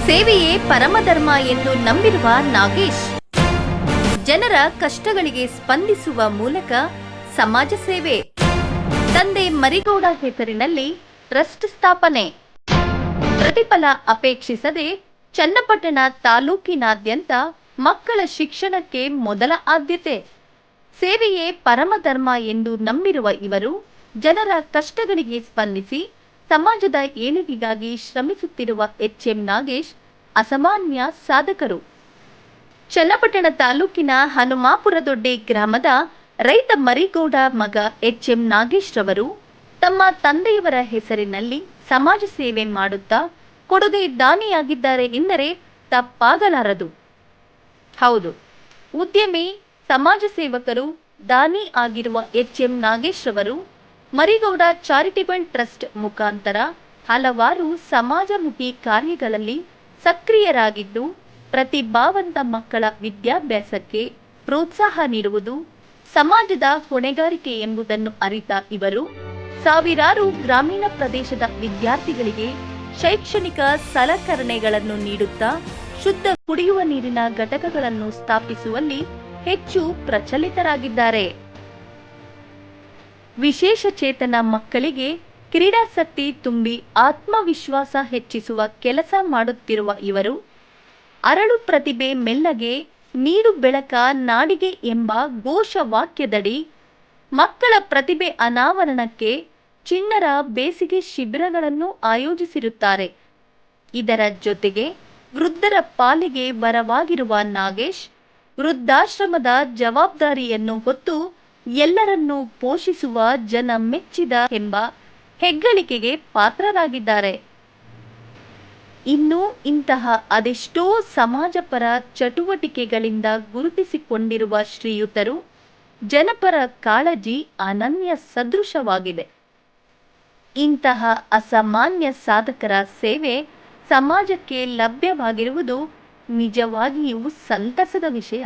ಸೇವೆಯೇ ಪರಮಧರ್ಮ ಎಂದು ನಂಬಿರುವ ನಾಗೇಶ್ ಜನರ ಕಷ್ಟಗಳಿಗೆ ಸ್ಪಂದಿಸುವ ಮೂಲಕ ಸಮಾಜ ಸೇವೆ. ತಂದೆ ಮರಿಗೌಡ ಹೆಸರಿನಲ್ಲಿ ಟ್ರಸ್ಟ್ ಸ್ಥಾಪನೆ. ಪ್ರತಿಫಲ ಅಪೇಕ್ಷಿಸದೆ ಚನ್ನಪಟ್ಟಣ ತಾಲೂಕಿನಾದ್ಯಂತ ಮಕ್ಕಳ ಶಿಕ್ಷಣಕ್ಕೆ ಮೊದಲ ಆದ್ಯತೆ. ಸೇವೆಯೇ ಪರಮಧರ್ಮ ಎಂದು ನಂಬಿರುವ ಇವರು ಜನರ ಕಷ್ಟಗಳಿಗೆ ಸ್ಪಂದಿಸಿ ಸಮಾಜದ ಏಳಿಗೆಗಾಗಿ ಶ್ರಮಿಸುತ್ತಿರುವ ಎಚ್ಎಂ ನಾಗೇಶ್ ಅಸಾಮಾನ್ಯ ಸಾಧಕರು. ಚನ್ನಪಟ್ಟಣ ತಾಲೂಕಿನ ಹನುಮಾಪುರದೊಡ್ಡೆ ಗ್ರಾಮದ ರೈತ ಮರಿಗೌಡ ಮಗ ಎಚ್ಎಂ ನಾಗೇಶ್ ರವರು ತಮ್ಮ ತಂದೆಯವರ ಹೆಸರಿನಲ್ಲಿ ಸಮಾಜ ಸೇವೆ ಮಾಡುತ್ತಾ ಕೊಡುಗೆ ದಾನಿಯಾಗಿದ್ದಾರೆ ಎಂದರೆ ತಪ್ಪಾಗಲಾರದು. ಹೌದು, ಉದ್ಯಮಿ, ಸಮಾಜ ಸೇವಕರು, ದಾನಿ ಆಗಿರುವ ಎಚ್ಎಂ ನಾಗೇಶ್ ರವರು ಮರಿಗೌಡ ಚಾರಿಟೇಬಲ್ ಟ್ರಸ್ಟ್ ಮುಖಾಂತರ ಹಲವಾರು ಸಮಾಜಮುಖಿ ಕಾರ್ಯಗಳಲ್ಲಿ ಸಕ್ರಿಯರಾಗಿದ್ದು, ಪ್ರತಿಭಾವಂತ ಮಕ್ಕಳ ವಿದ್ಯಾಭ್ಯಾಸಕ್ಕೆ ಪ್ರೋತ್ಸಾಹ ನೀಡುವುದು ಸಮಾಜದ ಹೊಣೆಗಾರಿಕೆ ಎಂಬುದನ್ನು ಅರಿತ ಇವರು ಸಾವಿರಾರು ಗ್ರಾಮೀಣ ಪ್ರದೇಶದ ವಿದ್ಯಾರ್ಥಿಗಳಿಗೆ ಶೈಕ್ಷಣಿಕ ಸಲಕರಣೆಗಳನ್ನು ನೀಡುತ್ತಾ ಶುದ್ಧ ಕುಡಿಯುವ ನೀರಿನ ಘಟಕಗಳನ್ನು ಸ್ಥಾಪಿಸುವಲ್ಲಿ ಹೆಚ್ಚು ಪ್ರಚಲಿತರಾಗಿದ್ದಾರೆ. ವಿಶೇಷ ಚೇತನ ಮಕ್ಕಳಿಗೆ ಕ್ರೀಡಾಸಕ್ತಿ ತುಂಬಿ ಆತ್ಮವಿಶ್ವಾಸ ಹೆಚ್ಚಿಸುವ ಕೆಲಸ ಮಾಡುತ್ತಿರುವ ಇವರು ಅರಳು ಪ್ರತಿಭೆ ಮೆಲ್ಲಗೆ ನೀಡು ಬೆಳಕ ನಾಡಿಗೆ ಎಂಬ ಘೋಷವಾಕ್ಯದಡಿ ಮಕ್ಕಳ ಪ್ರತಿಭೆ ಅನಾವರಣಕ್ಕೆ ಚಿಣ್ಣರ ಬೇಸಿಗೆ ಶಿಬಿರಗಳನ್ನು ಆಯೋಜಿಸಿರುತ್ತಾರೆ. ಇದರ ಜೊತೆಗೆ ವೃದ್ಧರ ಪಾಲಿಗೆ ವರವಾಗಿರುವ ನಾಗೇಶ್ ವೃದ್ಧಾಶ್ರಮದ ಜವಾಬ್ದಾರಿಯನ್ನು ಹೊತ್ತು ಎಲ್ಲರನ್ನೂ ಪೋಷಿಸುವ ಜನ ಮೆಚ್ಚಿದ ಎಂಬ ಹೆಗ್ಗಳಿಕೆಗೆ ಪಾತ್ರರಾಗಿದ್ದಾರೆ. ಇನ್ನು ಇಂತಹ ಅದೆಷ್ಟೋ ಸಮಾಜಪರ ಚಟುವಟಿಕೆಗಳಿಂದ ಗುರುತಿಸಿಕೊಂಡಿರುವ ಶ್ರೀಯುತರು ಜನಪರ ಕಾಳಜಿ ಅನನ್ಯ ಸದೃಶವಾಗಿದೆ. ಇಂತಹ ಅಸಾಮಾನ್ಯ ಸಾಧಕರ ಸೇವೆ ಸಮಾಜಕ್ಕೆ ಲಭ್ಯವಾಗಿರುವುದು ನಿಜವಾಗಿಯೂ ಸಂತಸದ ವಿಷಯ.